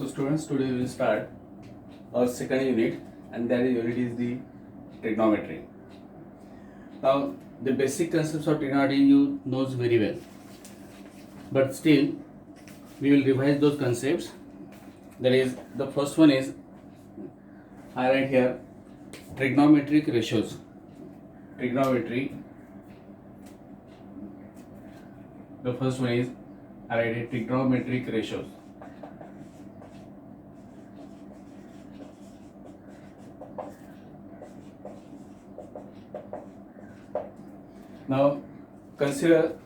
So students, today we will start our second unit, and that unit is the trigonometry. Now the basic concepts of trigonometry you knows very well, but still we will revise those concepts. That is, the first one is, I write here, trigonometric ratios. Trigonometry. The first one is, I write it, trigonometric ratios. Now consider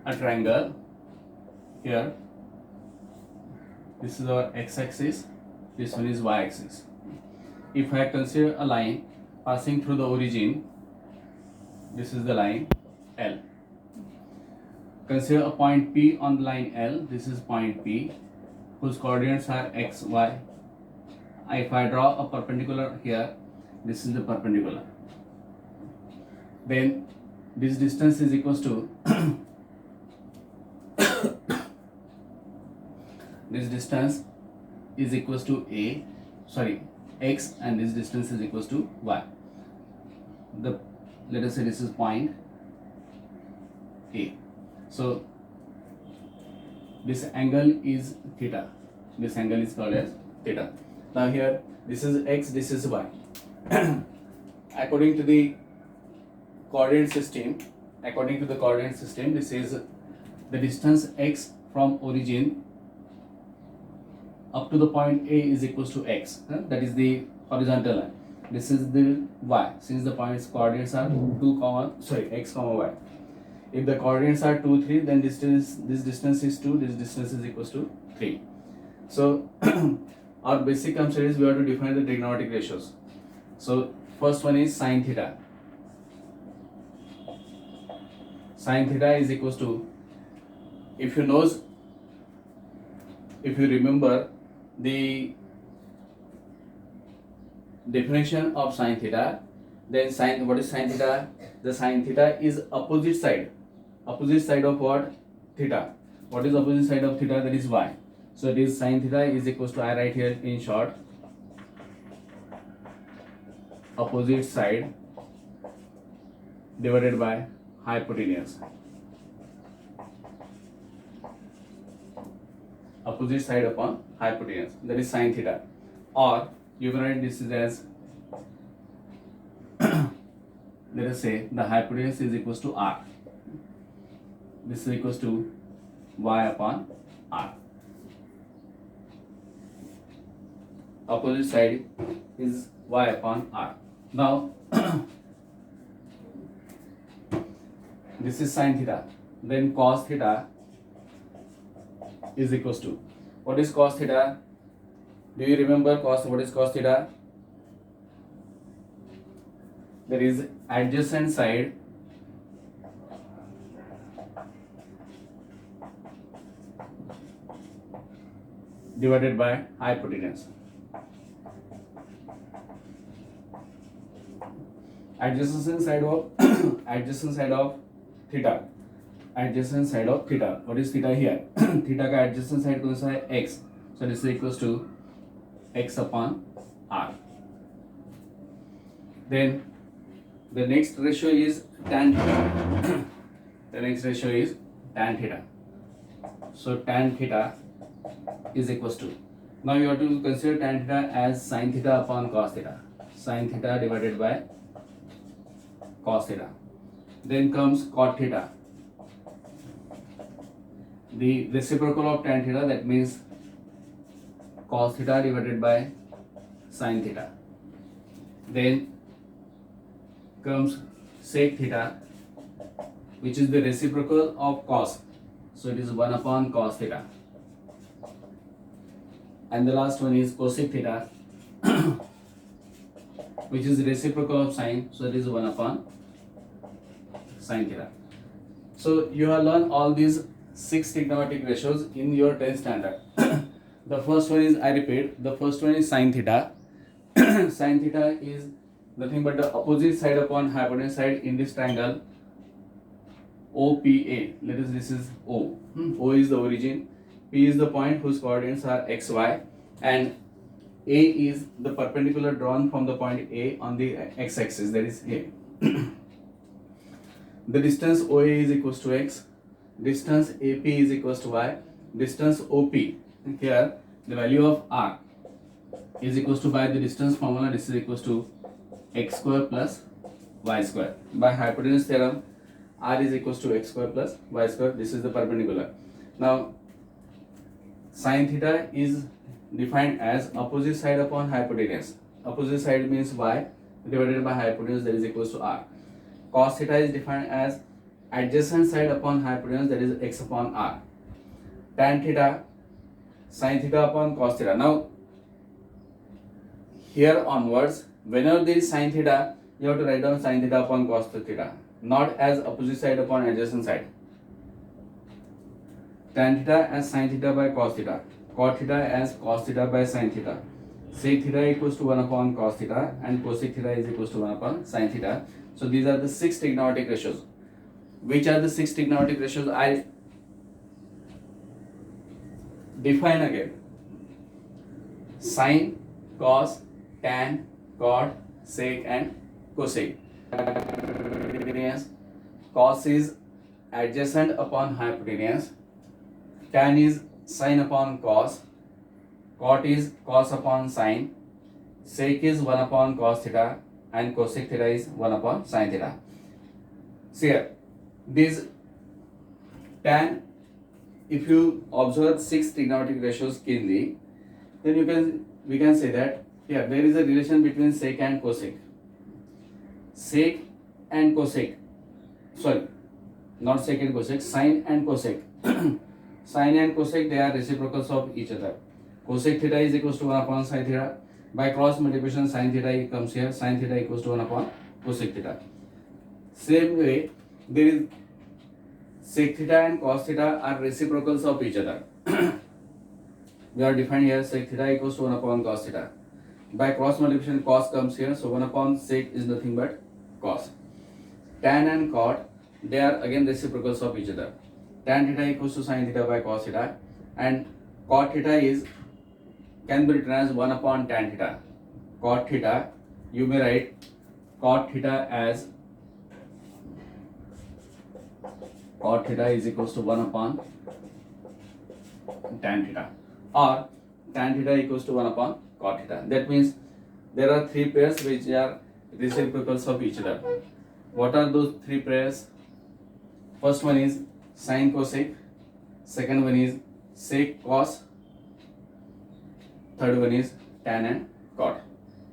a triangle here. This is our x-axis, this one is y-axis. If I consider a line passing through the origin, this is the line L. Consider a point P on the line L, this is point P, whose coordinates are x, y. If I draw a perpendicular here, this is the perpendicular. Then this distance is equals to this distance is equals to x, and this distance is equals to y. Let us say this is point A. So this angle is theta. This angle is called as theta. Now here this is x, this is y. According to the coordinate system, this is the distance x from origin up to the point A is equals to x. That is the horizontal line. This is the y. Since the points coordinates are x comma y. If the coordinates are 2, 3, then this distance is 2. This distance is equals to 3. So our basic concept is we have to define the trigonometric ratios. So first one is sin theta. Sin theta is equals to, if you remember the definition of sin theta, then what is sin theta? The sin theta is opposite side of what? Theta. What is opposite side of theta? That is y. So it is sin theta is equals to, I write here in short, opposite side divided by hypotenuse. Opposite side upon hypotenuse, that is sin theta. Or you can write this as let us say the hypotenuse is equals to r. This is equals to y upon r. Opposite side is y upon r. Now this is sin theta. Then cos theta is equals to, what is cos theta? Do you remember what is cos theta? There is adjacent side divided by hypotenuse. Adjacent side of theta. Adjacent side of theta. What is theta here? Theta का adjacent side कौन सा है? X. So this is equals to x upon r. Then the next ratio is tan theta. The next ratio is tan theta. So tan theta is equals to, now you have to consider tan theta as sin theta upon cos theta. Sin theta divided by cos theta. Then comes cot theta. The reciprocal of tan theta, that means cos theta divided by sin theta. Then comes sec theta, which is the reciprocal of cos. So it is 1 upon cos theta. And the last one is cosec theta, which is the reciprocal of sin. So it is 1 upon sin theta. So you have learned all these 6 trigonometric ratios in your 10th standard. The first one is, I repeat, the first one is sin theta. Sin theta is nothing but the opposite side upon hypotenuse side in this triangle OPA. Let us, this is O. O is the origin. P is the point whose coordinates are x, y, and A is the perpendicular drawn from the point A on the x-axis, that is A. The distance OA is equals to x, distance AP is equals to y, distance OP, here the value of R is equals to, by the distance formula, this is equals to x square plus y square. By hypotenuse theorem, R is equals to x square plus y square. This is the perpendicular. Now sin theta is defined as opposite side upon hypotenuse. Opposite side means y divided by hypotenuse, that is equals to R. Cos theta is defined as adjacent side upon hypotenuse, that is x upon R. Tan theta, sin theta upon cos theta. Now here onwards, whenever there is sin theta, you have to write down sin theta upon cos theta, not as opposite side upon adjacent side. Tan theta as sin theta by cos theta, cot theta as cos theta by sin theta, sec theta equals to 1 upon cos theta, and cosec theta is equals to 1 upon sin theta. So these are the 6 trigonometric ratios. Which are the 6 trigonometric ratios? I define again. Sin, cos, tan, cot, sec, and cosec. Cos is adjacent upon hypotenuse, tan is sin upon cos, cot is cos upon sin, sec is 1 upon cos theta, and cosec theta is 1 upon sin theta. See here, this tan, if you observe 6 trigonometric ratios keenly, then we can say that here there is a relation between sec and cosec. Sec and cosec, sorry, not sec and cosec, sin and cosec. Sin and cosec, they are reciprocals of each other. Cosec theta is equals to 1 upon sin theta. By cross multiplication, sin theta comes here, sin theta equals to 1 upon cosec theta. Same way, there is sec theta and cos theta are reciprocals of each other. We are defined here, sec theta equals to 1 upon cos theta. By cross multiplication, cos comes here, so 1 upon sec is nothing but cos. Tan and cot, they are again reciprocals of each other. Tan theta equals to sin theta by cos theta, and cot theta can be written as 1 upon tan theta. Cot theta, you may write cot theta as cot theta is equals to 1 upon tan theta, or tan theta equals to 1 upon cot theta. That means there are 3 pairs which are reciprocals of each other. What are those 3 pairs? First one is sin cosec, second one is sec cos, third one is tan and cot.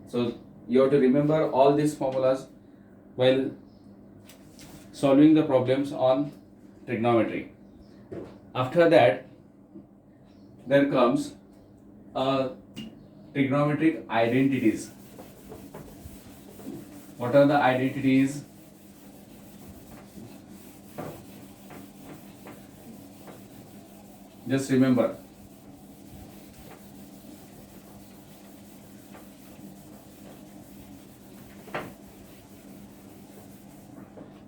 So you have to remember all these formulas while solving the problems on trigonometry. After that, there comes trigonometric identities. What are the identities? Just remember.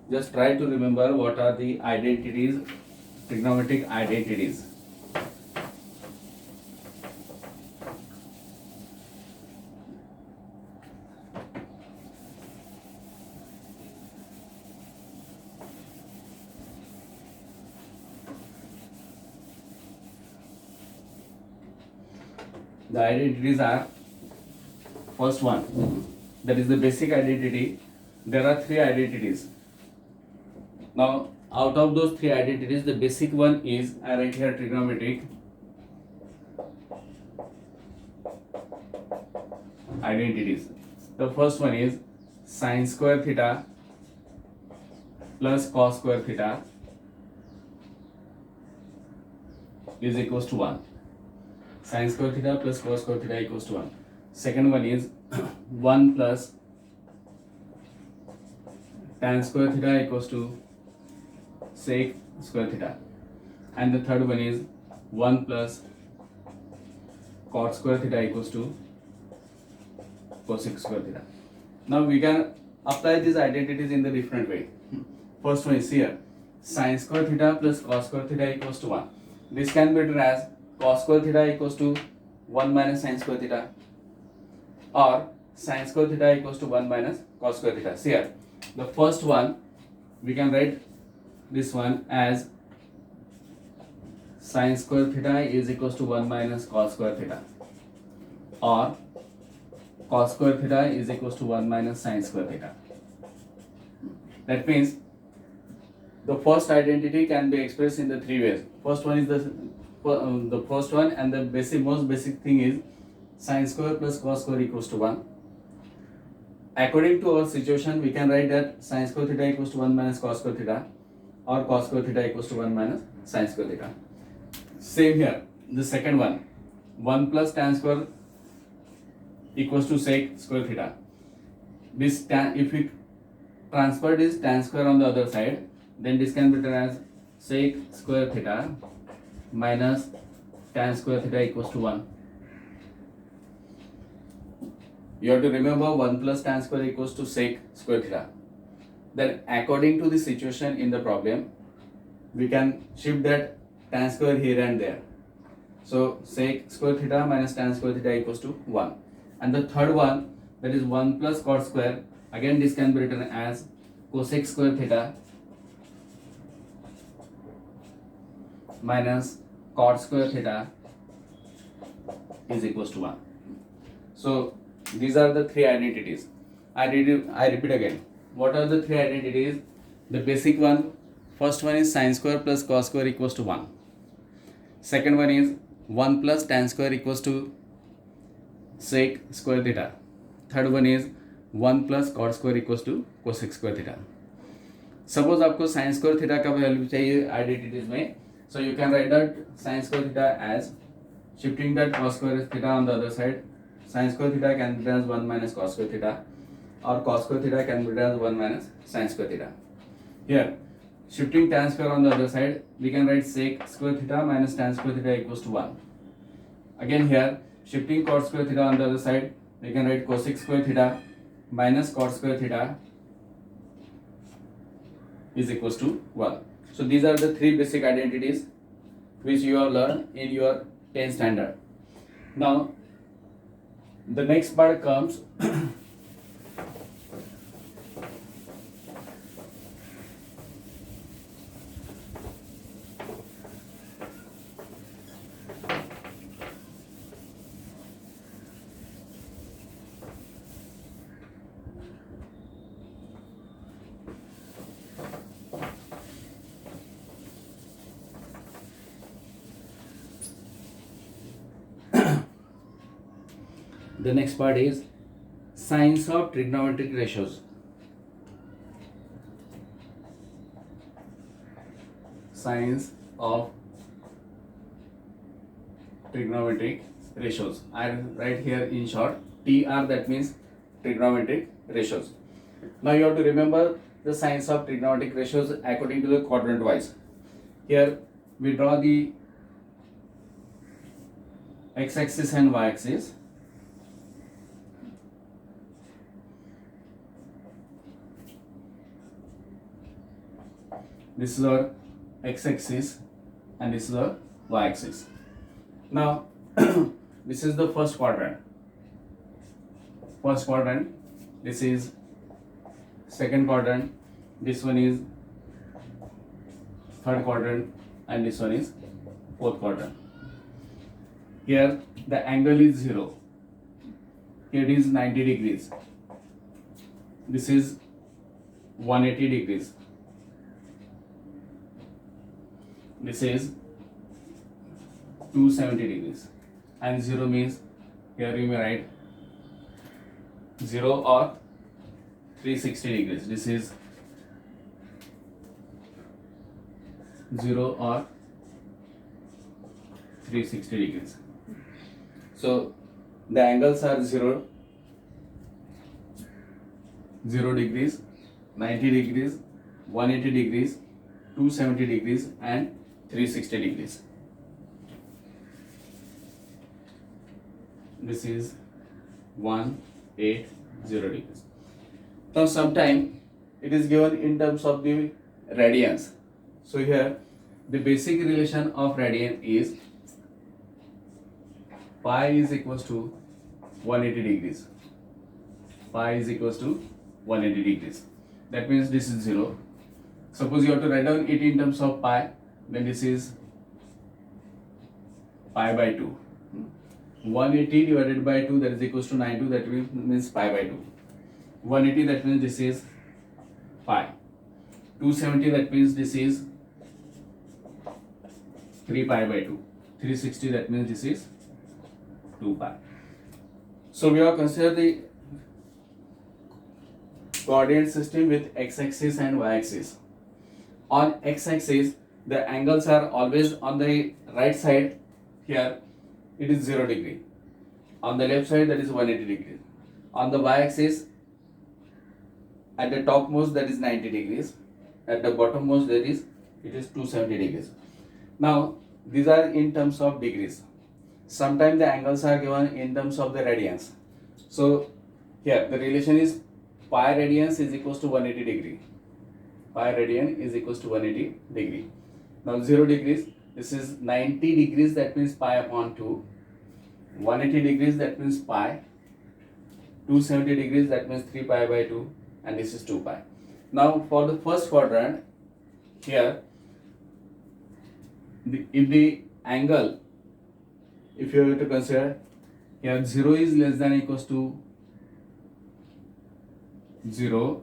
Just try to remember what are the identities, trigonometric identities. The identities are, first one, that is the basic identity. There are 3 identities. Now, out of those 3 identities, the basic one is, I write here trigonometric identities. The first one is sin square theta plus cos square theta is equals to 1. Sin square theta plus cos square theta equals to 1. Second one is 1 plus tan square theta equals to sec square theta. And the third one is 1 plus cot square theta equals to cosec square theta. Now we can apply these identities in the different way. First one is here, sin square theta plus cos square theta equals to 1. This can be written as cos square theta equals to 1 minus sin square theta, or sin square theta equals to 1 minus cos square theta. See here, the first one we can write this one as sin square theta is equals to 1 minus cos square theta, or cos square theta is equals to 1 minus sin square theta. That means the first identity can be expressed in the three ways. First one is the first one, and the most basic thing is sin square plus cos square equals to 1. According to our situation, we can write that sin square theta equals to 1 minus cos square theta, or cos square theta equals to 1 minus sin square theta. Same here, the second one, 1 plus tan square equals to sec square theta. This tan, if we transfer this tan square on the other side, then this can be written as sec square theta minus tan square theta equals to 1. You have to remember 1 plus tan square equals to sec square theta. Then according to the situation in the problem, we can shift that tan square here and there. So sec square theta minus tan square theta equals to 1. And the third one, that is 1 plus cot square, again this can be written as cosec square theta minus cot square theta is equals to 1. So these are the three identities. I repeat again. What are the three identities? The basic one, first one is sin square plus cos square equals to 1. Second one is 1 plus tan square equals to sec square theta. Third one is 1 plus cot square equals to cosec square theta. Suppose आपको sin square theta का value चाहिए identities में, so you can write that sin square theta as shifting that cos square theta on the other side. Sin square theta can be written as 1 minus cos square theta, or cos square theta can be written as 1 minus sin square theta. Here, shifting tan square on the other side, we can write sec square theta minus tan square theta equals to 1. Again here, shifting cot square theta on the other side, we can write cosec square theta minus cot square theta is equals to 1. So these are the three basic identities which you have learned in your 10th standard. Now, the next part comes the next part is science of trigonometric ratios. Science of trigonometric ratios. I write here in short TR, that means trigonometric ratios. Now you have to remember the science of trigonometric ratios according to the quadrant wise. Here we draw the x-axis and y-axis. This is our x-axis and this is our y-axis. Now this is the first quadrant. This is second quadrant, this one is third quadrant, and this one is fourth quadrant. Here the angle is 0. Here it is 90 degrees. This is 180 degrees. This is 270 degrees, and 0 means here you may write 0 or 360 degrees. This is 0 or 360 degrees. So the angles are 0 degrees, 90 degrees, 180 degrees, 270 degrees, and 360 degrees. This is 180 degrees. Now sometime it is given in terms of the radians. So here the basic relation of radian is pi is equals to 180 degrees. Pi is equals to 180 degrees. That means this is 0. Suppose you have to write down it in terms of pi, then this is pi by 2. 180 divided by 2, that is equals to 92, that means pi by 2. 180, that means this is pi. 270, that means this is 3 pi by 2. 360, that means this is 2 pi. So we have considered the coordinate system with x-axis and y-axis. On x-axis, the angles are always on the right side. Here it is 0 degree. On the left side, that is 180 degrees. On the y-axis, at the topmost, that is 90 degrees. At the bottommost, it is 270 degrees. Now these are in terms of degrees. Sometimes the angles are given in terms of the radians. So here the relation is pi radians is equals to 180 degree. Pi radian is equals to 180 degree. Now 0 degrees, this is 90 degrees, that means pi upon 2. 180 degrees, that means pi. 270 degrees, that means 3 pi by 2, and this is 2 pi. Now for the first quadrant, here if the angle, if you have to consider here 0 is less than or equals to 0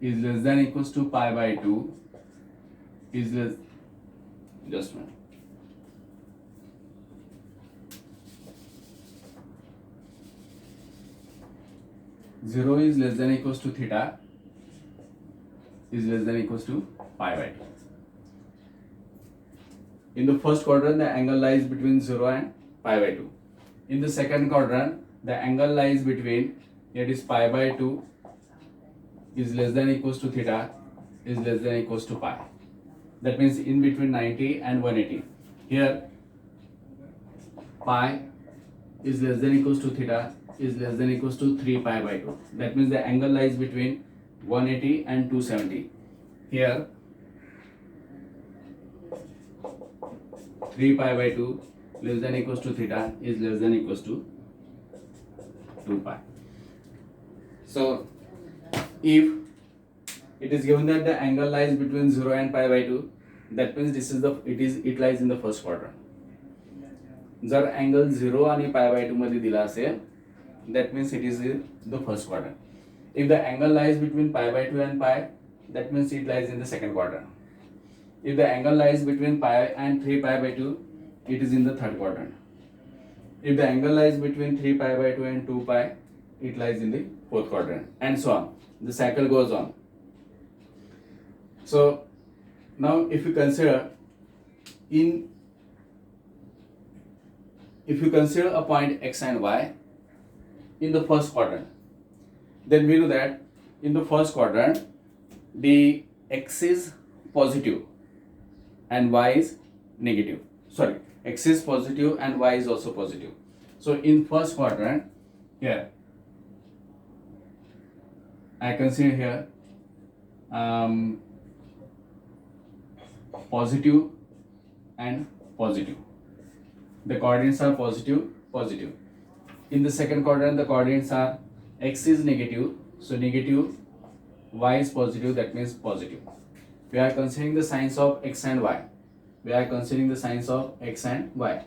is less than or equals to pi by 2 is less, just a minute. Zero is less than or equals to theta is less than or equals to pi by 2. In the first quadrant, the angle lies between 0 and pi by 2. In the second quadrant, the angle lies between, it is pi by 2 is less than or equals to theta is less than or equals to pi. That means in between 90 and 180. Here pi is less than or equals to theta is less than or equals to 3 pi by 2. That means the angle lies between 180 and 270. Here 3 pi by 2 less than or equals to theta is less than or equals to 2 pi. So if it is given that the angle lies between 0 and pi by 2, that means this is it lies in the first quadrant. जर angle 0 आणि pi by 2 मध्ये दिला असेल, that means it is in the first quadrant. If the angle lies between pi by 2 and pi, that means it lies in the second quadrant. If the angle lies between pi and 3 pi by 2, it is in the third quadrant. If the angle lies between 3 pi by 2 and 2 pi, it lies in the fourth quadrant, and so on. The cycle goes on. So now if you consider a point x and y in the first quadrant, then we know that in the first quadrant the x is positive and y is negative. Sorry, x is positive and y is also positive. So in first quadrant, here I consider here positive and positive. The coordinates are positive, positive. In the second quadrant, the coordinates are x is negative, so negative, y is positive, that means positive. We are considering the signs of x and y. We are considering the signs of x and y.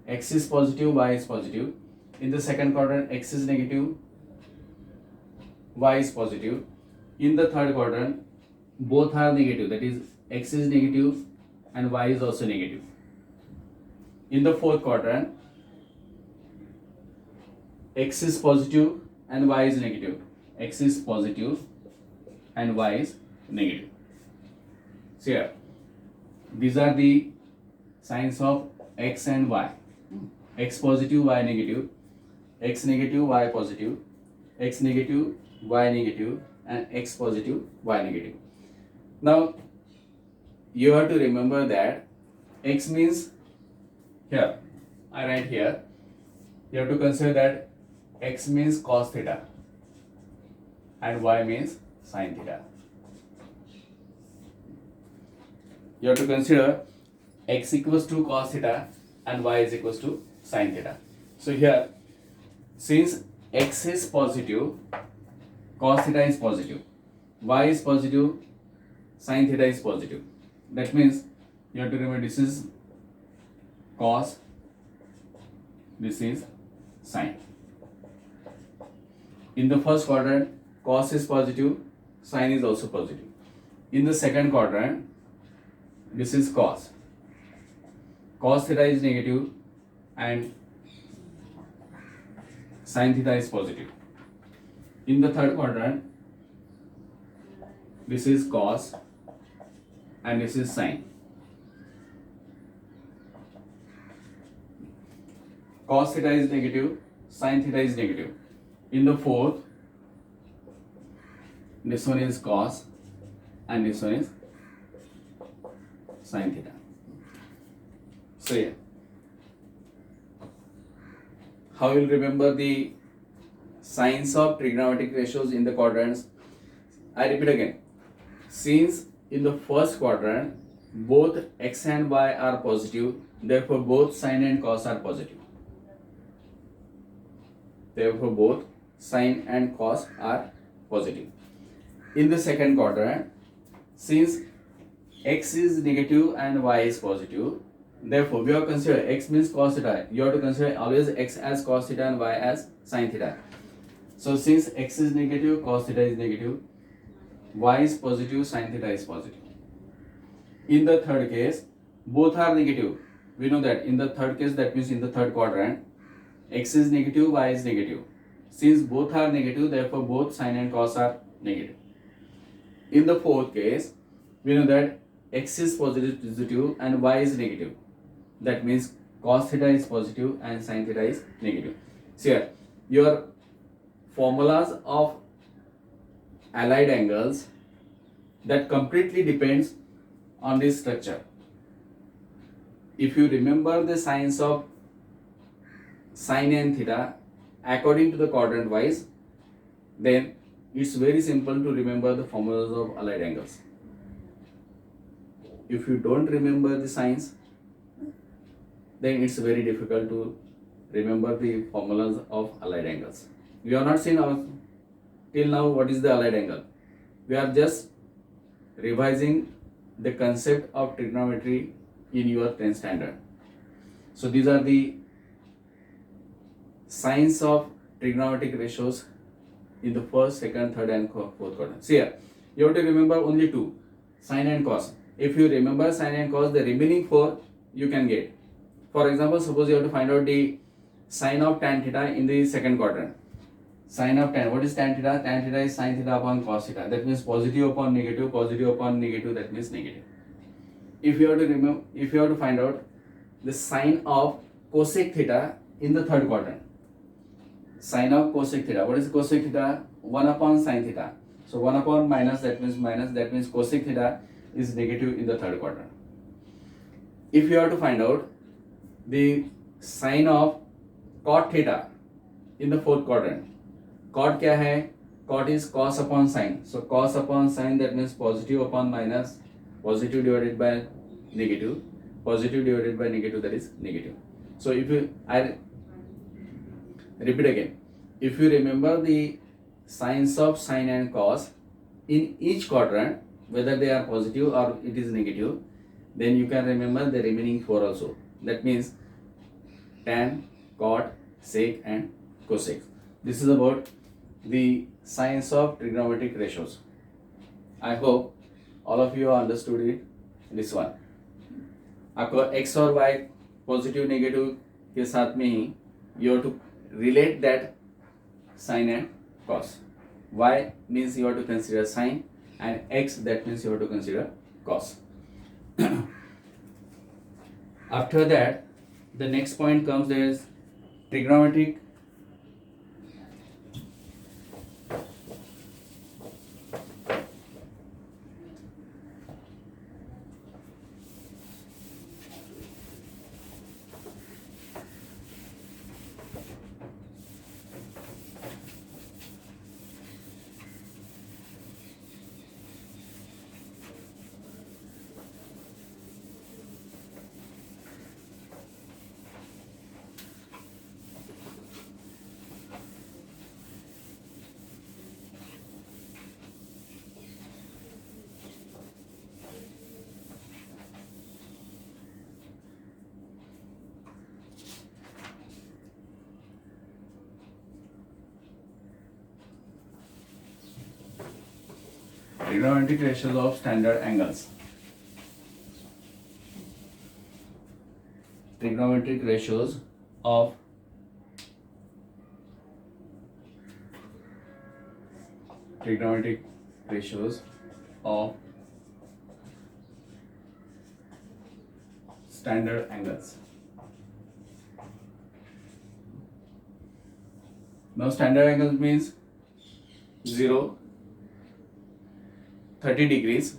X is positive, y is positive. In the second quadrant, x is negative, y is positive. In the third quadrant, both are negative, that is x is negative and y is also negative. In the fourth quadrant, x is positive and y is negative. X is positive and y is negative. So here, these are the signs of x and y. X positive, y negative. X negative, y positive. X negative, y negative, and x positive, y negative. Now you have to remember that x means, here I write here, you have to consider that x means cos theta and y means sin theta. You have to consider x equals to cos theta and y is equals to sin theta. So here, since x is positive, cos theta is positive, y is positive, sin theta is positive. That means you have to remember this is cos, this is sin. In the first quadrant, cos is positive, sin is also positive. In the second quadrant, this is cos. Cos theta is negative and sin theta is positive. In the third quadrant, this is cos and this is sin. Cos theta is negative, sin theta is negative. In the fourth, this one is cos and this one is sin theta. So yeah, how you will remember the signs of trigonometric ratios in the quadrants? I repeat again. Since in the first quadrant both x and y are positive, therefore both sin and cos are positive. Therefore both sin and cos are positive. In the second quadrant, since x is negative and y is positive, therefore we have considered x means cos theta. You have to consider always x as cos theta and y as sin theta. So since x is negative, cos theta is negative, y is positive, sin theta is positive. In the third case, both are negative. We know that in the third case, that means in the third quadrant, x is negative, y is negative. Since both are negative, therefore both sin and cos are negative. In the fourth case, we know that x is positive and y is negative. That means cos theta is positive and sin theta is negative. So here, your formulas of allied angles that completely depends on this structure. If you remember the signs of sin and theta according to the quadrant wise, then it's very simple to remember the formulas of allied angles. If you don't remember the signs, then it's very difficult to remember the formulas of allied angles. We have not seen till now what is the allied angle. We are just revising the concept of trigonometry in your 10th standard. So these are the signs of trigonometric ratios in the first, second, third and fourth quadrant. See here, you have to remember only two, sin and cos. If you remember sin and cos, the remaining four you can get. For example, suppose you have to find out the sin of tan theta in the second quadrant. Sin of tan, what is tan theta? Tan theta is sin theta upon cos theta. That means positive upon negative, that means negative. If you have to remember, if you have to find out the sin of cosec theta in the third quadrant. Sin of cosec theta. What is cosec theta? 1 upon sin theta. So 1 upon minus, that means cosec theta is negative in the third quadrant. If you have to find out the sin of cot theta in the fourth quadrant. Cot क्या है? Cot is cos upon sin. So cos upon sin, that means positive upon minus, positive divided by negative, positive divided by negative, that is negative. So if you, I repeat again, if you remember the signs of sin and cos in each quadrant, whether they are positive or it is negative, then you can remember the remaining four also. That means tan, cot, sec and cosec. This is about the science of trigonometric ratios. I hope all of you understood it. This one. आपको x और y positive negative के साथ में ही you have to relate that sin and cos. Y means you have to consider sin and x, that means you have to consider cos. After that, the next point comes, there is trigonometric Trigonometric ratios of standard angles. Trigonometric ratios of standard angles. Now standard angles means 0, 30 degrees,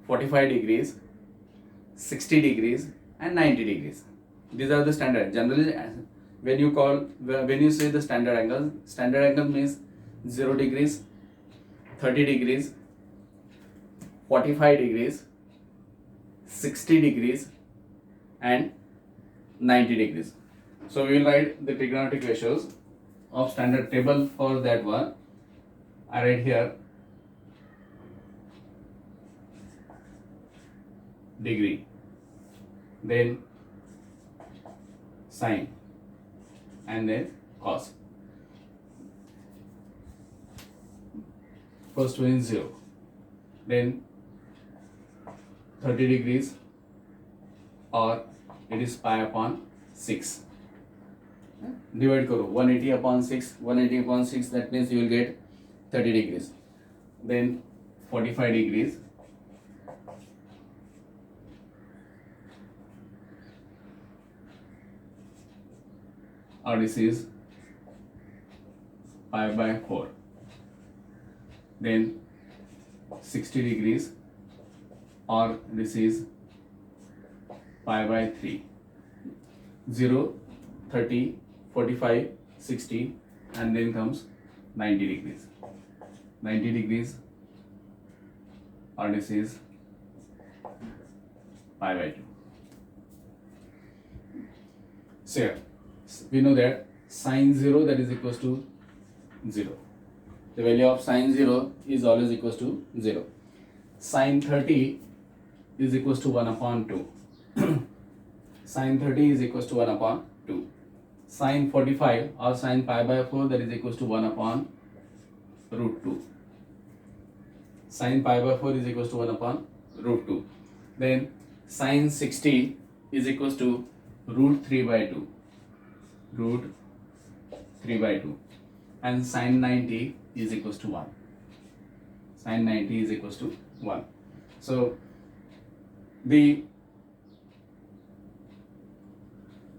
45 degrees, 60 degrees and 90 degrees. These are the standard. Generally, when you say the standard angle means 0 degrees, 30 degrees, 45 degrees, 60 degrees and 90 degrees. So we will write the trigonometric ratios of standard. Table for that one I write here: degree, then sine, and then cos. First one is 0, then 30 degrees, or it is pi upon 6. Divide karo 180 upon 6. 180 upon 6, that means you will get 30 degrees. Then 45 degrees, or this is pi by 4. Then 60 degrees, or this is pi by 3. 0, 30, 45, 60, and then comes 90 degrees. 90 degrees, or this is pi by 2. So we know that sine 0, that is equals to 0. The value of sine 0 is always equals to 0. Sine 30 is equals to 1 upon 2. Sine 30 is equals to 1 upon 2. Sine 45 or sine pi by 4, that is equals to 1 upon root 2. Sine pi by 4 is equals to 1 upon root 2. Then sine 60 is equals to root 3 by 2. Root 3 by 2. And sine 90 is equals to 1. Sine 90 is equals to 1. So the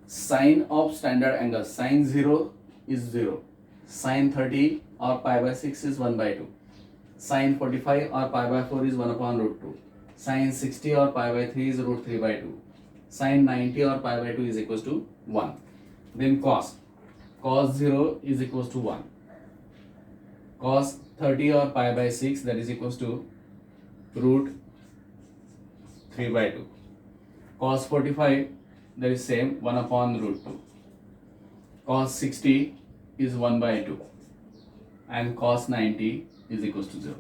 sine of standard angle, sine 0 is 0. Sine 30 or pi by 6 is 1 by 2. Sine 45 or pi by 4 is 1 upon root 2. Sine 60 or pi by 3 is root 3 by 2. Sine 90 or pi by 2 is equals to 1. Then cos 0 is equals to 1. Cos 30 or pi by 6, that is equals to root 3 by 2. Cos 45, that is same, 1 upon root 2. Cos 60 is 1 by 2. And cos 90 is equals to 0.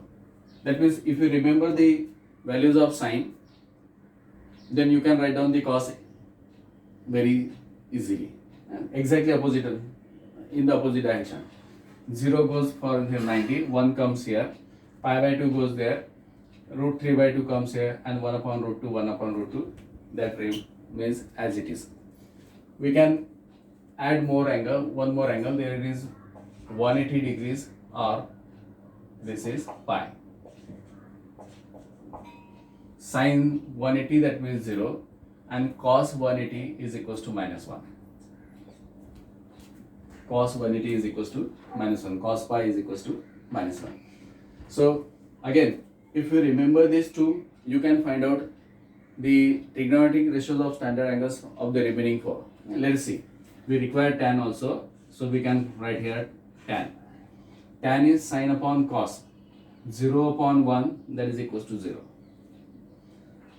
That means if you remember the values of sine, then you can write down the cos very easily. Exactly opposite, in the opposite direction. 0 goes for here 90, 1 comes here, pi by 2 goes there, root 3 by 2 comes here, and 1 upon root 2, 1 upon root 2, that remains as it is. We can add more angle, one more angle, there it is 180 degrees, or this is pi. Sine 180, that means 0, and cos 180 is equals to minus 1. Cos 180 is equals to minus 1. Cos pi is equals to minus 1. So again, if you remember these two, you can find out the trigonometric ratios of standard angles of the remaining 4. Let's see. We require tan also, so we can write here tan. Tan is sine upon cos. 0 upon 1, that is equals to 0.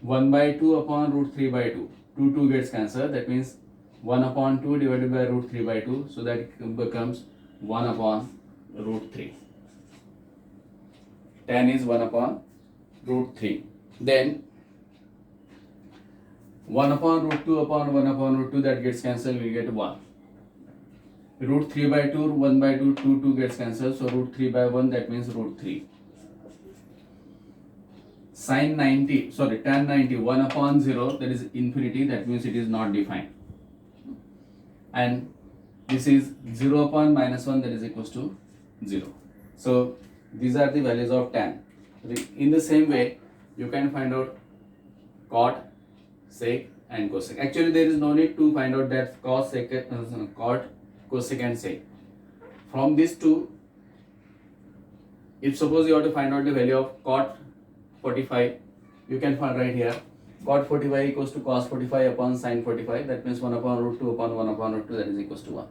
1 by 2 upon root 3 by 2. 2 gets cancelled, that means 1 upon 2 divided by root 3 by 2, so that becomes 1 upon root 3. Tan is 1 upon root 3. Then 1 upon root 2 upon 1 upon root 2, that gets cancelled, we get 1. Root 3 by 2, 1 by 2, 2 gets cancelled, so root 3 by 1, that means root 3. tan 90 1 upon 0, that is infinity, that means it is not defined, and this is 0 upon minus 1, that is equals to 0. So these are the values of tan. In the same way you can find out cot, sec and cosec. Actually there is no need to find out that cot, cosec and sec. From these two, if suppose you have to find out the value of cot 45, you can find right here cot 45 equals to cos 45 upon sin 45, that means 1 upon root 2 upon 1 upon root 2, that is equals to 1.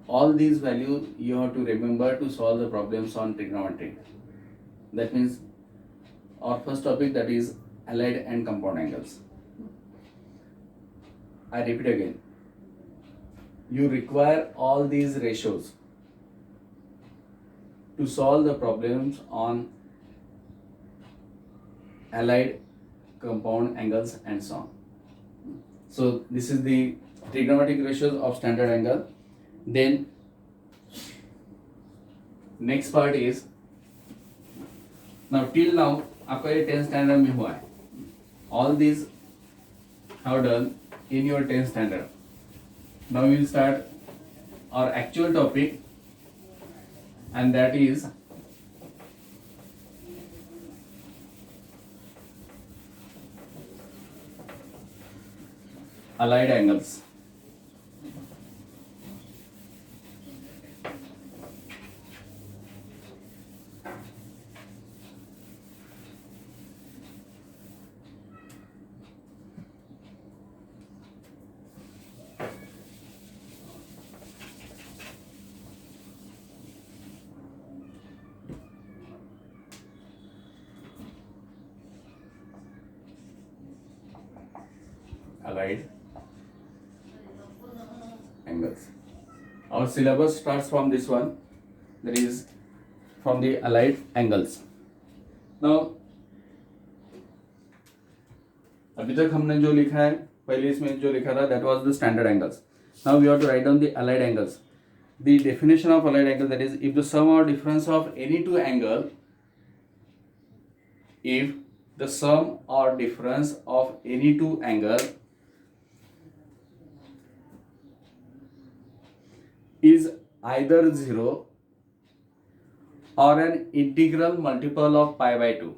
All these values you have to remember to solve the problems on trigonometry. That means our first topic, that is allied and compound angles. I repeat again, you require all these ratios to solve the problems on allied, compound angles and so on. So this is the trigonometric ratios of standard angle. Then next part is, now till now आपका ये 10th standard में हुआ है, all these have done in your 10th standard. Now we will start our actual topic, and that is allied angles. Allied angles. Our syllabus starts from this one, that is from the allied angles. Now अभी तक हमने जो लिखा है, पहले इसमें जो लिखा था, that was the standard angles. Now we have to write down the allied angles. The definition of allied angle, that is, if the sum or difference of any two angle, if the sum or difference of any two angle is either 0 or an integral multiple of pi by 2,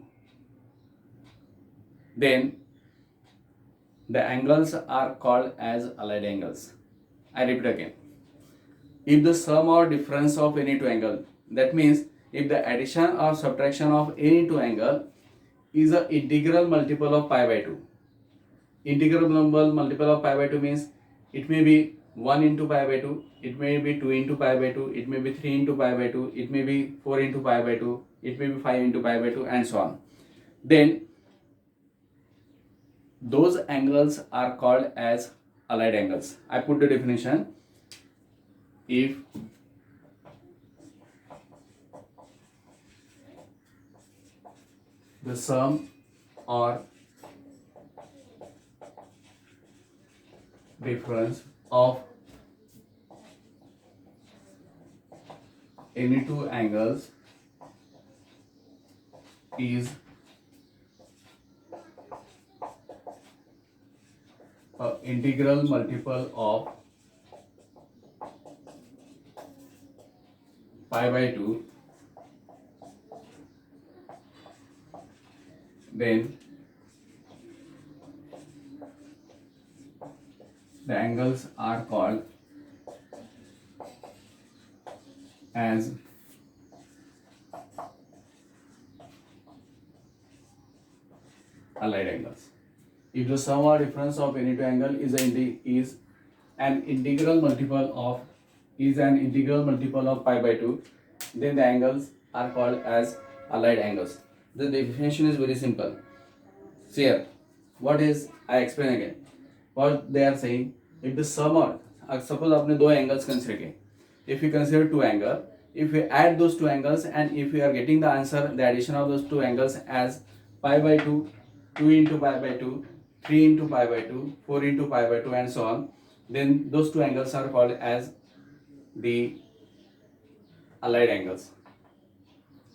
then the angles are called as allied angles. I repeat again. If the sum or difference of any two angle, that means if the addition or subtraction of any two angle is an integral multiple of pi by 2. Integral multiple of pi by 2 means it may be 1 into pi by 2, it may be 2 into pi by 2, it may be 3 into pi by 2, it may be 4 into pi by 2, it may be 5 into pi by 2, and so on. Then those angles are called as allied angles. I put the definition. If the sum or difference of any two angles is an integral multiple of pi by 2, then the angles are called as allied angles. If the sum or difference of any two angle is an integral multiple of pi by 2, then the angles are called as allied angles. The definition is very simple. See here, what is, I explain again. What they are saying, if the sum or, suppose आपने दो angles consider किए, if you consider two angles, if you add those two angles and if you are getting the answer, the addition of those two angles as pi by 2, 2 into pi by 2, 3 into pi by 2, 4 into pi by 2, and so on, then those two angles are called as the allied angles.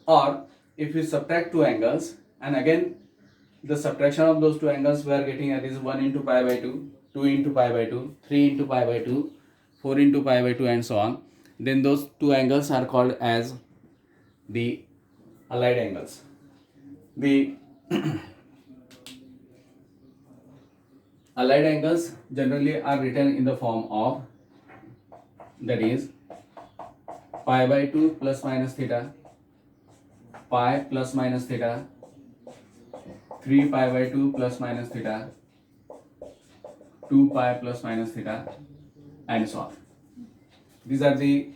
Or if you subtract two angles, and again the subtraction of those two angles we are getting at is 1 into pi by 2, 2 into pi by 2, 3 into pi by 2, 4 into pi by 2, and so on. Then those two angles are called as the allied angles. The allied angles generally are written in the form of, that is, pi by 2 plus minus theta, pi plus minus theta, 3 pi by 2 plus minus theta, 2 pi plus minus theta, and so on. These are the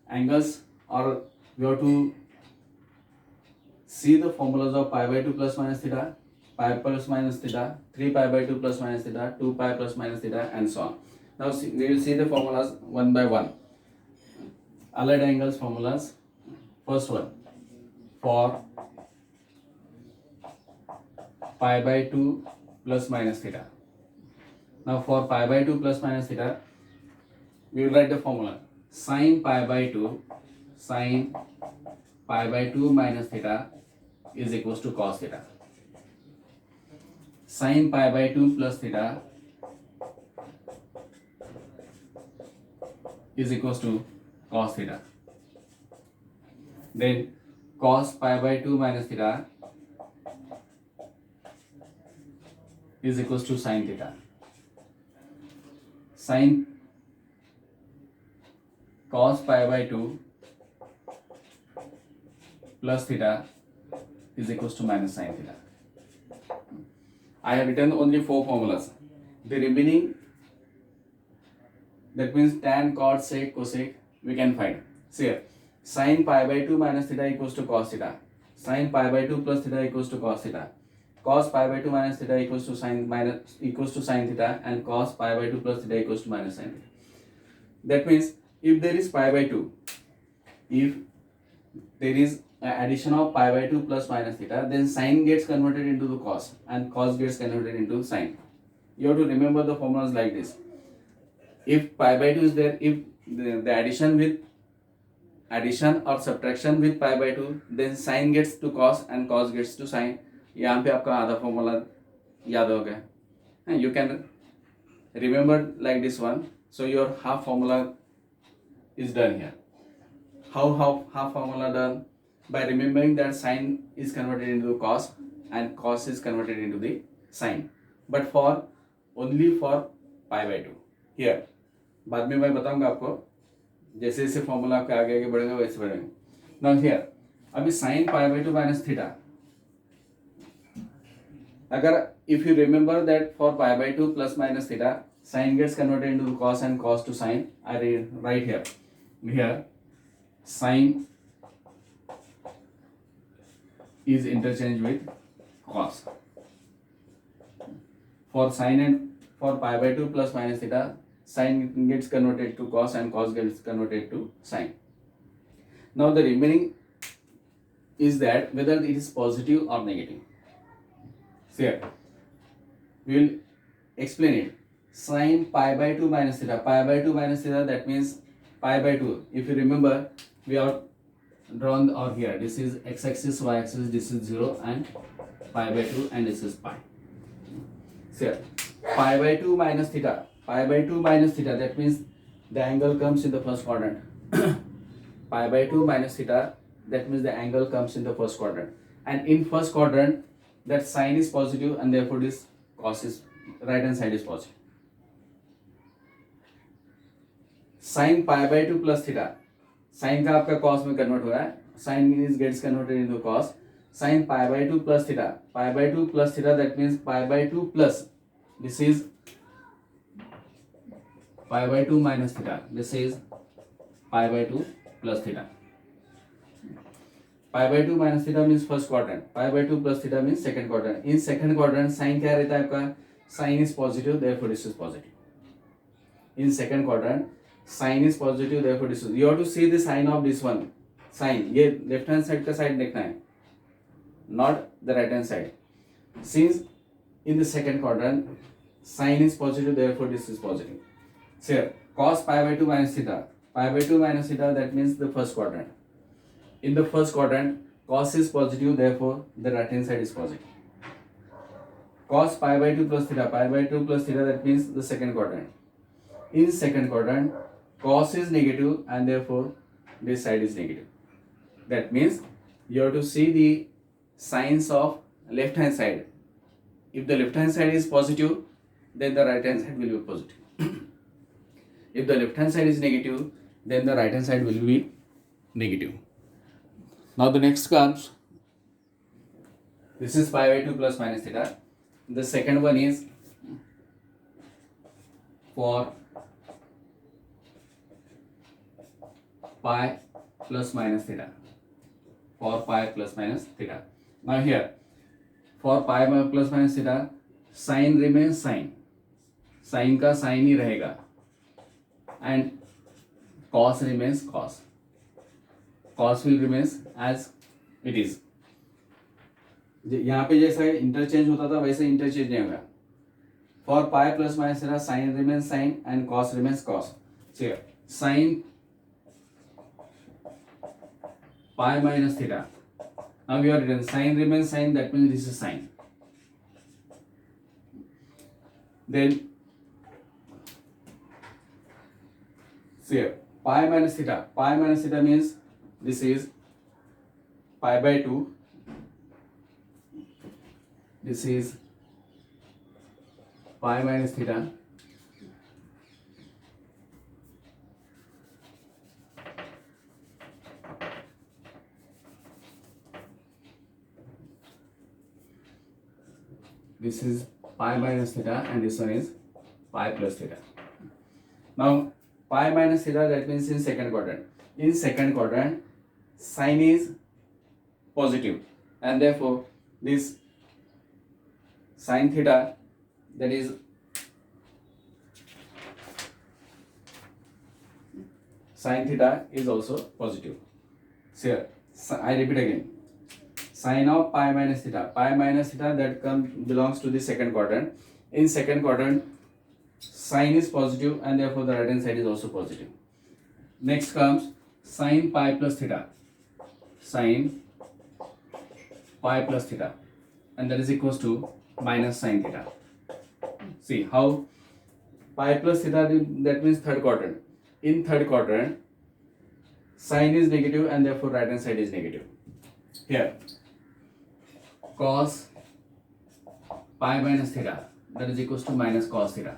angles, or we have to see the formulas of pi by 2 plus minus theta, pi plus minus theta, 3 pi by 2 plus minus theta, 2 pi plus minus theta, and so on. Now we will see the formulas one by one. Allied angles formulas. First one, for pi by 2 plus minus theta. Now for pi by 2 plus minus theta, we will write the formula. Sin pi by 2 minus theta is equals to cos theta. Sin pi by 2 plus theta is equals to cos theta. Then cos pi by 2 minus theta is equals to sin theta. Sin cos pi by 2 plus theta is equals to minus sin theta. I have written only 4 formulas. The remaining, that means tan, cot, sec, cosec, we can find. See here, sin pi by 2 minus theta equals to cos theta. Sin pi by 2 plus theta equals to cos theta. Cos pi by 2 minus theta equals to sin theta, and cos pi by 2 plus theta equals to minus sin theta. That means if there is pi by 2, if there is addition of pi by 2 plus minus theta, then sin gets converted into the cos and cos gets converted into sin. You have to remember the formulas like this. If pi by 2 is there, if the addition or subtraction with pi by 2, then sin gets to cos and cos gets to sin. यहाँ पे आपका आधा formula याद हो गया. And you can remember like this one. So your half formula is done here. How half formula done? By remembering that sin is converted into cos and cos is converted into the sin, but for only for pi by 2 here. बाद में मैं बताऊंगा आपको, जैसे जैसे formula आपके आगे आगे बढ़ेगा वैसे बढ़ेगा. Now here, अभी sin pi by 2 minus theta, अगर if you remember that for pi by 2 plus minus theta, sin gets converted into cos and cos to sin, I write here sin is interchanged with cos. For sin and for pi by 2 plus minus theta, sin gets converted to cos and cos gets converted to sin. Now the remaining is that whether it is positive or negative. So here, we will explain it. Sin pi by 2 minus theta, that means pi by 2. If you remember, we are drawn over here. This is x-axis, y-axis, this is 0 and pi by 2, and this is pi. So here, pi by 2 minus theta, that means the angle comes in the first quadrant. Pi by 2 minus theta, that means the angle comes in the first quadrant. And in first quadrant, that sin is positive and therefore this cos is, right hand side is positive. Sin pi by 2 plus theta, sin का आपका cos में convert हो रहा है, sin is gets converted into cos. Sin pi by 2 plus theta, that means pi by 2 plus, this is pi by 2 minus theta, this is pi by 2 plus theta. Pi by 2 minus theta means first quadrant, pi by 2 plus theta means second quadrant. In second quadrant, sin क्या रहता है आपका, sin is positive, therefore this is positive. In second quadrant, sin is positive, therefore this is. You have to see the sign of this one. Sign, ये left hand side का side देखना है, not the right hand side. Since in the second quadrant, sin is positive, therefore this is positive. So here, cos pi by 2 minus theta, that means the first quadrant. In the first quadrant, cos is positive, therefore the right hand side is positive. Cos pi by 2 plus theta, pi by 2 plus theta, that means the second quadrant. In second quadrant, cos is negative and therefore this side is negative. That means you have to see the signs of left hand side. If the left hand side is positive, then the right hand side will be positive. If the left hand side is negative, then the right hand side will be negative. Now the next comes, this is pi by 2 plus minus theta. The second one is for pi plus minus theta. For pi plus minus theta. Now here, for pi plus minus theta, sin remains sin. Sin का sin ही रहेगा. And cos remains cos. Cos will remains as it is. यहाँ पे जैसा interchange होता था वैसे interchange नहीं होगा. For pi plus minus theta, sin remains sin and cos remains cos. So here, sin pi minus theta. Now we are written sin remains sin, that means this is sin. Then see here, pi minus theta. Pi minus theta means this is pi by 2. This is pi minus theta. This is pi minus theta and this one is pi plus theta. Now pi minus theta, that means in second quadrant. In second quadrant, sin is positive and therefore this sin theta, that is sin theta is also positive. So here, I repeat again. Sin of pi minus theta. Pi minus theta, that belongs to the second quadrant. In second quadrant, sin is positive and therefore the right hand side is also positive. Next comes sin pi plus theta. Sin pi plus theta, and that is equals to minus sin theta. See how pi plus theta, that means third quadrant. In third quadrant, sin is negative and therefore right hand side is negative. Here, cos pi minus theta, that is equals to minus cos theta.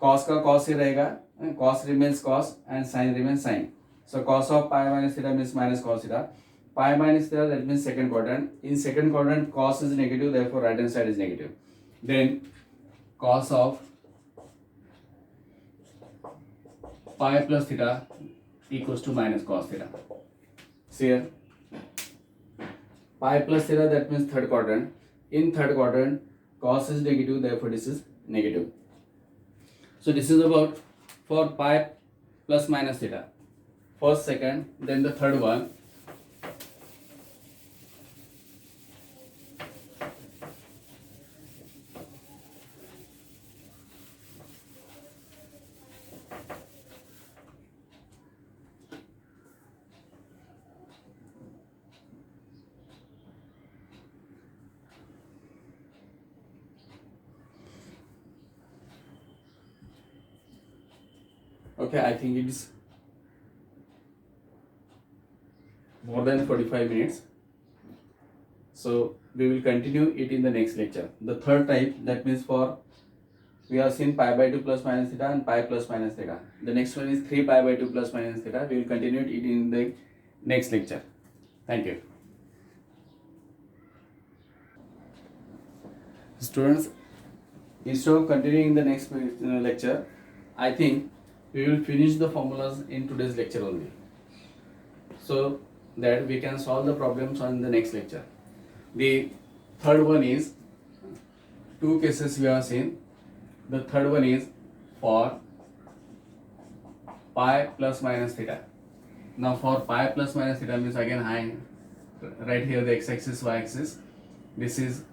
Cos का cos ही रहेगा, cos remains cos and sin remains sin. So cos of pi minus theta means minus cos theta. Pi minus theta, that means second quadrant. In second quadrant, cos is negative, therefore right hand side is negative. Then cos of pi plus theta equals to minus cos theta. See here, pi plus theta, that means third quadrant. In third quadrant, cos is negative, therefore this is negative. So this is about for pi plus minus theta. First, second, then the third one. Okay, I think it is more than 45 minutes. So we will continue it in the next lecture. The third type, that means for, we have seen pi by 2 plus minus theta and pi plus minus theta. The next one is 3 pi by 2 plus minus theta. We will continue it in the next lecture. Thank you. Students, instead of continuing in the next lecture, I think we will finish the formulas in today's lecture only, so that we can solve the problems on the next lecture. The third one is, two cases we have seen. The third one is for pi plus minus theta. Now for pi plus minus theta means, again I write here the x-axis, y-axis. This is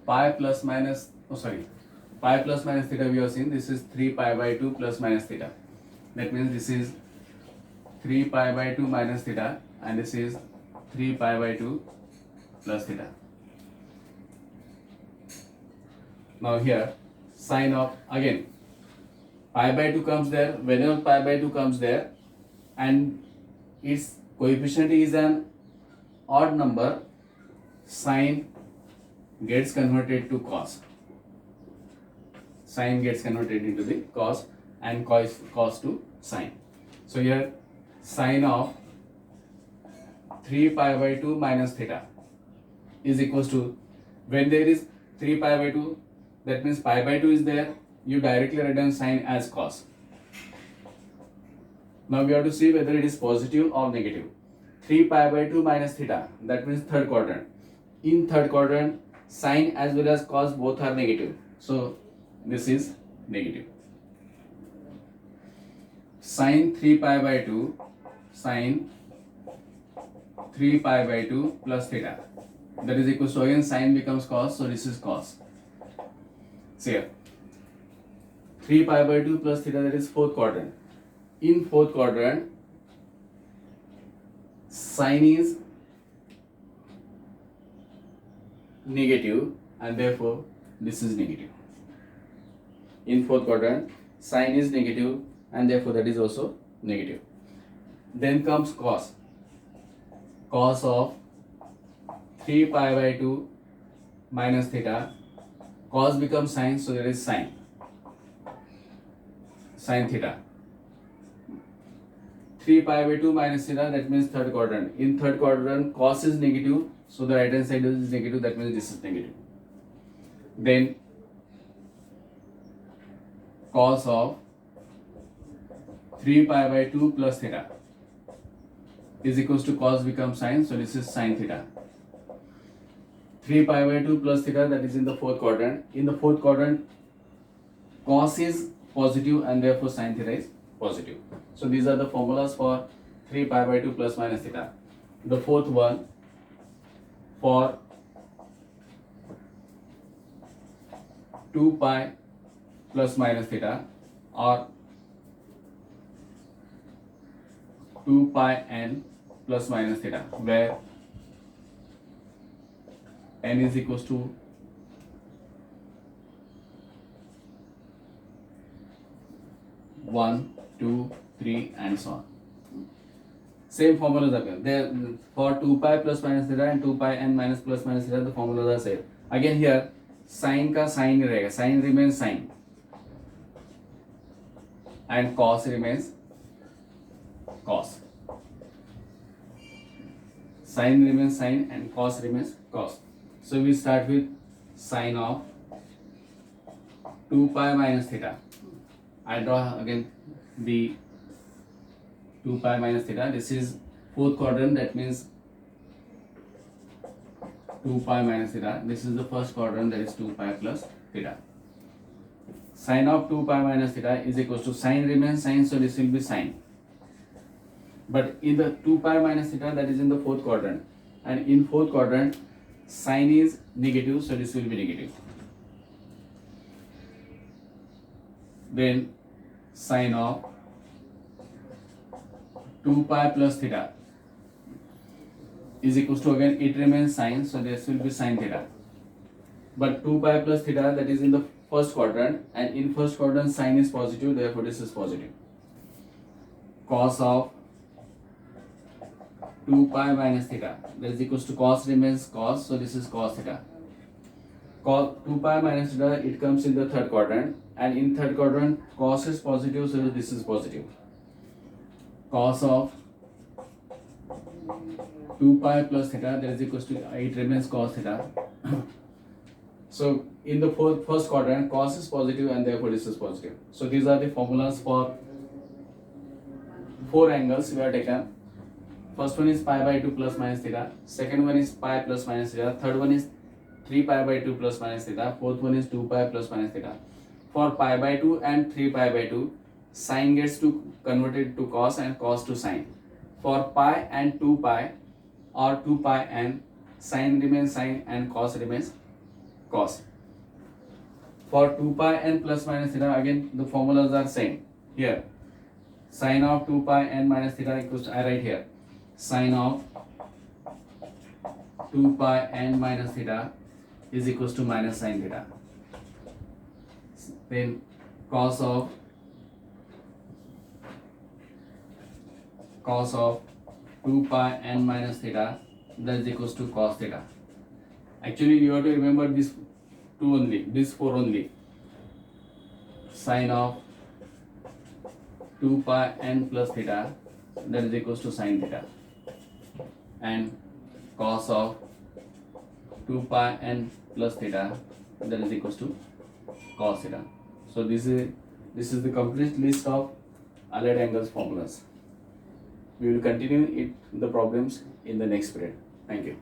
pi plus minus, pi plus minus theta we have seen. This is 3 pi by 2 plus minus theta. That means this is 3 pi by 2 minus theta and this is 3 pi by 2 plus theta. Now here sine of, again pi by 2 comes there. Whenever pi by 2 comes there and its coefficient is an odd number, sine gets converted to cos. Sine gets converted into the cos and cos to sine. So here sine of 3 pi by 2 minus theta is equals to, when there is 3 pi by 2, that means pi by 2 is there, you directly write down sine as cos. Now we have to see whether it is positive or negative. 3 pi by 2 minus theta, that means third quadrant. In third quadrant, sine as well as cos both are negative. So this is negative. Sine 3 pi by 2, sine 3 pi by 2 plus theta. That is equal to, again sine becomes cos, so this is cos. See here, 3 pi by 2 plus theta, that is fourth quadrant. In fourth quadrant, sine is negative and therefore this is negative. In fourth quadrant, sine is negative and therefore that is also negative. Then comes cos. Cos of 3 pi by 2 minus theta. Cos becomes sine, so there is sine. Sine theta. 3 pi by 2 minus theta, that means third quadrant. In third quadrant, cos is negative, so the right hand side is negative, that means this is negative. Then cos of 3 pi by 2 plus theta is equals to, cos becomes sine, so this is sine theta. 3 pi by 2 plus theta, that is in the fourth quadrant. In the fourth quadrant, cos is positive and therefore sine theta is positive. So these are the formulas for 3 pi by 2 plus minus theta. The fourth one for 2 pi plus minus theta, or 2 pi n plus minus theta, where n is equals to 1, 2, 3 and so on. Same formulas are there for 2 pi plus minus theta and 2 pi n minus plus minus theta. The formulas are same. Again here sine का sine रहेगा, sine remains sine and cos remains cos. Sine remains sine and cos remains cos. So we start with sine of 2 pi minus theta. I draw again the 2 pi minus theta. This is fourth quadrant, that means 2 pi minus theta. This is the first quadrant, that is 2 pi plus theta. Sine of 2 pi minus theta is equals to, sine remains sine, so this will be sine. But in the 2 pi minus theta, that is in the fourth quadrant, and in fourth quadrant sine is negative, so this will be negative. Then sine of 2 pi plus theta is equals to, again it remains sine, so this will be sine theta. But 2 pi plus theta, that is in the first quadrant, and in first quadrant sine is positive, therefore this is positive. Cos of 2 pi minus theta, that is equals to, cos remains cos, so this is cos theta. Cos 2 pi minus theta, it comes in the third quadrant, and in third quadrant cos is positive, so this is positive. Cos of 2 pi plus theta, that is equals to, it remains cos theta. So in the first quadrant, cos is positive and therefore this is positive. So these are the formulas for 4 angles we have taken. First one is pi by 2 plus minus theta. Second one is pi plus minus theta. Third one is 3 pi by 2 plus minus theta. Fourth one is 2 pi plus minus theta. For pi by 2 and 3 pi by 2, sine gets to converted to cos and cos to sine. For pi and 2 pi or 2 pi and, sine remains sine and cos remains cos. For 2 pi n plus minus theta, again the formulas are same. Here sine of 2 pi n minus theta equals to, I write here, sine of 2 pi n minus theta is equals to minus sine theta. Then cos of 2 pi n minus theta, that is equals to cos theta. Actually you have to remember this 2 only, this 4 only. Sine of 2 pi n plus theta, that is equals to sine theta, and cos of 2 pi n plus theta, that is equals to cos theta. So this is the complete list of allied angles formulas. We will continue the problems in the next period. Thank you.